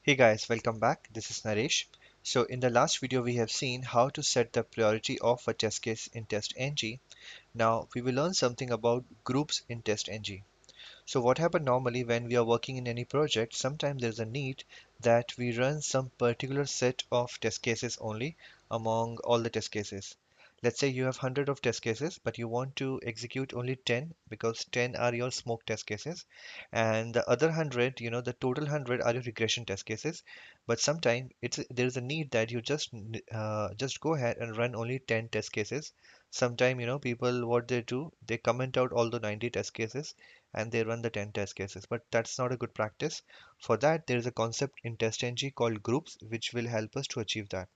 Hey guys, welcome back. This is Naresh. So in the last video we have seen how to set the priority of a test case in TestNG. Now we will learn something about groups in TestNG. So what happens normally when we are working in any project, sometimes there's a need that we run some particular set of test cases only among all the test cases. Let's say you have 100 of test cases, but you want to execute only 10 because 10 are your smoke test cases, and the other 100, the total 100 are your regression test cases. But sometimes there's a need that you just go ahead and run only 10 test cases. Sometimes, people what they do, they comment out all the 90 test cases and they run the 10 test cases. But that's not a good practice. For that, there is a concept in TestNG called groups, which will help us to achieve that.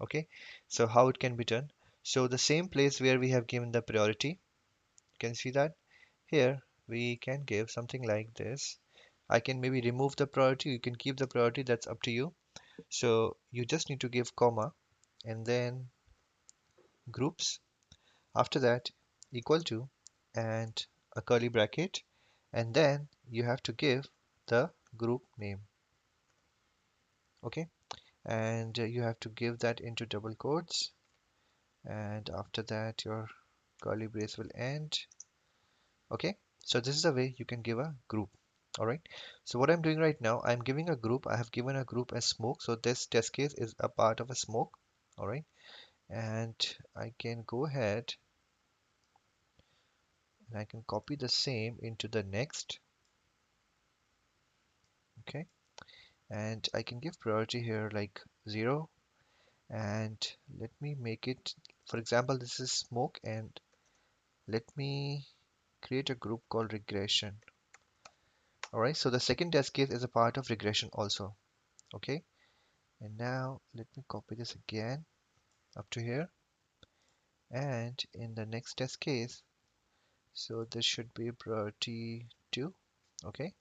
Okay, so how it can be done? So the same place where we have given the priority, you can see that here we can give something like this. I can maybe remove the priority, you can keep the priority, that's up to you. So you just need to give comma and then groups, after that equal to, and a curly bracket, and then you have to give the group name. Okay, and you have to give that into double quotes, and after that your curly brace will end. Okay, so this is the way you can give a group. All right, so what I'm doing right now, I'm giving a group. I have given a group as smoke, so this test case is a part of a smoke. All right, and I can go ahead and I can copy the same into the next. Okay, and I can give priority here like 0, and let me make it, for example, this is smoke, and let me create a group called regression. All right, so the second test case is a part of regression also. Okay, and now let me copy this again up to here, and in the next test case, so this should be priority 2. Okay,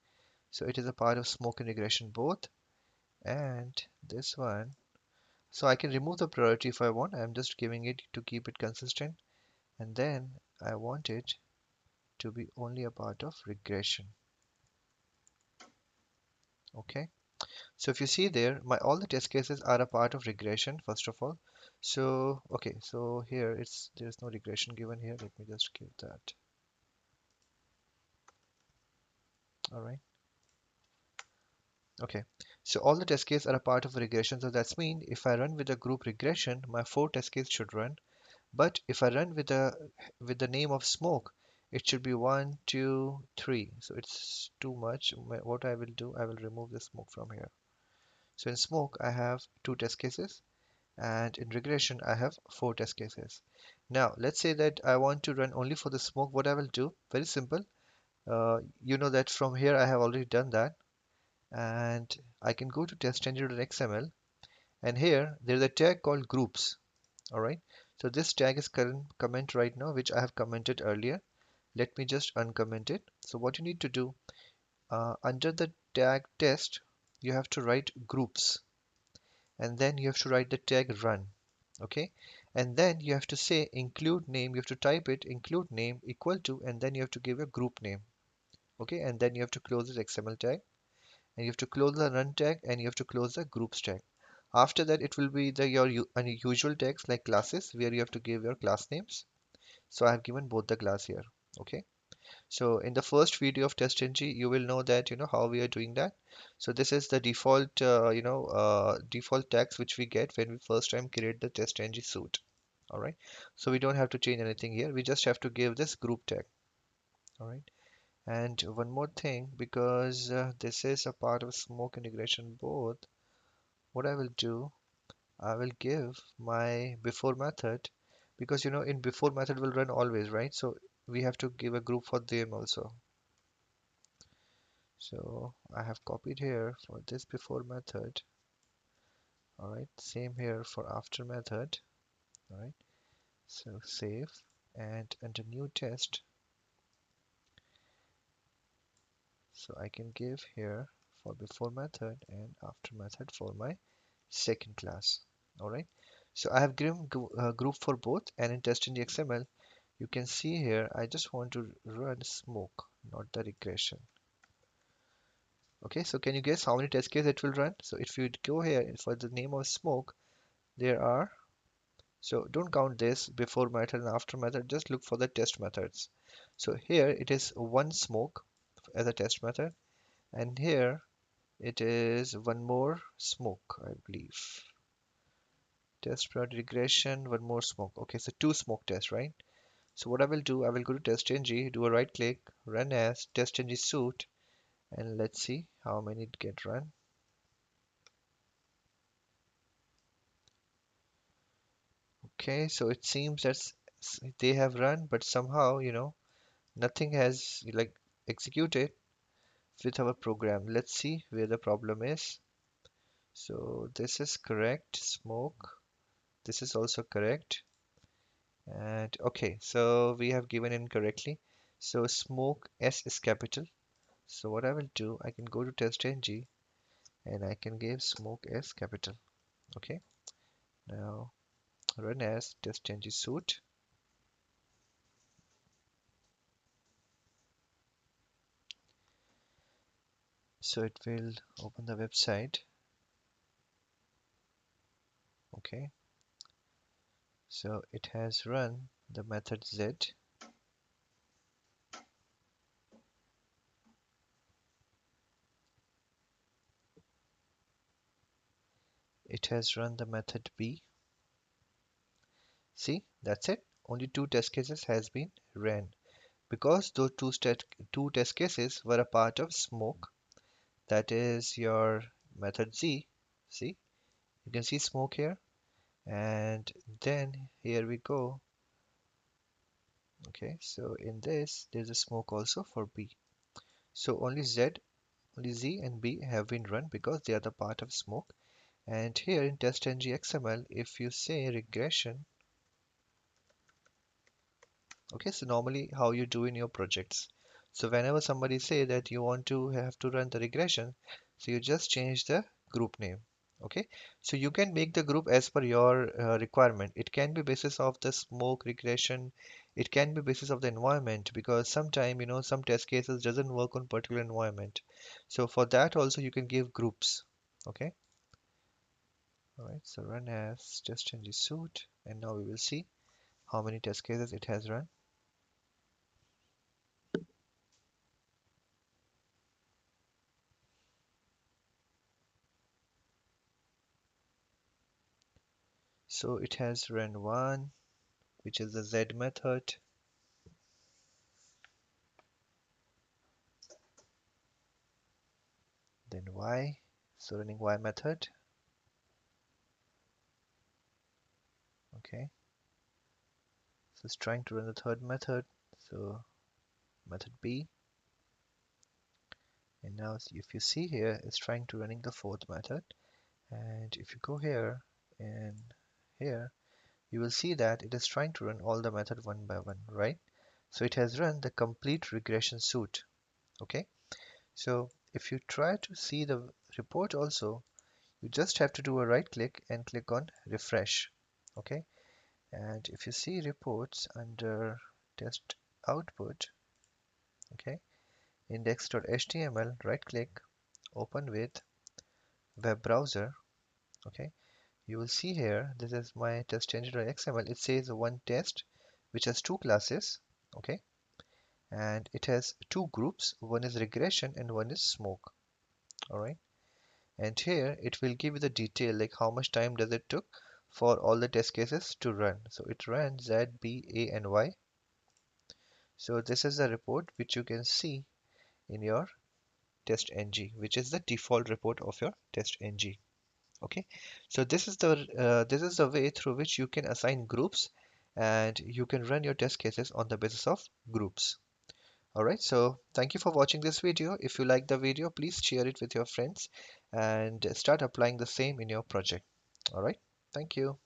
so it is a part of smoke and regression both, and this one, so I can remove the priority if I want. I'm just giving it to keep it consistent, and then I want it to be only a part of regression. Okay, so if you see there, my all the test cases are a part of regression first of all. So okay, so here there's no regression given here. Let me just give that. All right, okay, so all the test cases are a part of a regression, so that's mean if I run with a group regression, my 4 test cases should run. But if I run with the name of smoke, it should be 1, 2, 3. So it's too much. What I will do, I will remove the smoke from here. So in smoke, I have 2 test cases, and in regression, I have 4 test cases. Now, let's say that I want to run only for the smoke. What I will do, very simple. You know that from here, I have already done that, and I can go to TestNG.xml, and here there's a tag called groups. All right, so this tag is current comment right now, which I have commented earlier. Let me just uncomment it. So what you need to do, under the tag test, you have to write groups, and then you have to write the tag run. Okay, and then you have to say include name, you have to type it include name equal to, and then you have to give a group name. Okay, and then you have to close this XML tag, and you have to close the run tag, and you have to close the groups tag. After that, it will be your unusual tags like classes, where you have to give your class names. So I have given both the class here. Okay, so in the first video of TestNG, you will know that how we are doing that. So this is the default default tags which we get when we first time create the TestNG suite. All right, so we don't have to change anything here, we just have to give this group tag. All right, and one more thing, because this is a part of smoke integration both, what I will do, I will give my before method, because in before method will run always, right? So we have to give a group for them also. So I have copied here for this before method. All right, same here for after method. All right, so save, and under new test, so I can give here for before method and after method for my second class. All right, so I have given group for both, and in TestNG XML, you can see here I just want to run smoke, not the regression. Okay, so can you guess how many test cases it will run? So if you go here for the name of smoke, there are, so don't count this before method and after method, just look for the test methods. So here it is one smoke as a test method, and here it is one more smoke, I believe. Test product regression, one more smoke. Okay, so two smoke tests, right? So what I will do, I will go to TestNG, do a right click, run as TestNG suite, and let's see how many it get run. Okay, so it seems that they have run, but somehow, nothing has like executed with our program. Let's see where the problem is. So this is correct, smoke. This is also correct. And okay, so we have given incorrectly. So smoke S is capital. So what I will do, I can go to TestNG and I can give smoke S capital. Okay, now run as TestNG suite. So it will open the website. Okay, so it has run the method Z. It has run the method B. See, that's it. Only two test cases has been ran because those two test cases were a part of smoke. That is your method Z. See, you can see smoke here, and then here we go. Okay, so in this there's a smoke also for B. So only Z and B have been run because they are the part of smoke. And here in TestNG XML, if you say regression, okay, so normally how you do in your projects. So whenever somebody say that you want to have to run the regression, so you just change the group name. Okay, so you can make the group as per your requirement. It can be basis of the smoke regression. It can be basis of the environment because sometime some test cases doesn't work on particular environment. So for that also you can give groups. Okay, all right. So run as just change the suit, and now we will see how many test cases it has run. So it has run one, which is the Z method, then Y, so running Y method, okay. So it's trying to run the third method, so method B, and now if you see here, it's trying to running the fourth method, and if you go here and here, you will see that it is trying to run all the method one by one, right? So it has run the complete regression suite, okay. So if you try to see the report also, you just have to do a right click and click on refresh, okay. And if you see reports under test output, okay, index.html, right click, open with web browser, okay, you will see here, this is my testng.xml. It says one test, which has two classes, okay, and it has two groups, one is regression and one is smoke, all right. And here it will give you the detail like how much time does it took for all the test cases to run. So it ran Z, B, A, and Y. So this is the report which you can see in your TestNG, which is the default report of your TestNG. Okay, so this is the way through which you can assign groups and you can run your test cases on the basis of groups. Alright, so thank you for watching this video. If you like the video, please share it with your friends and start applying the same in your project. Alright, thank you.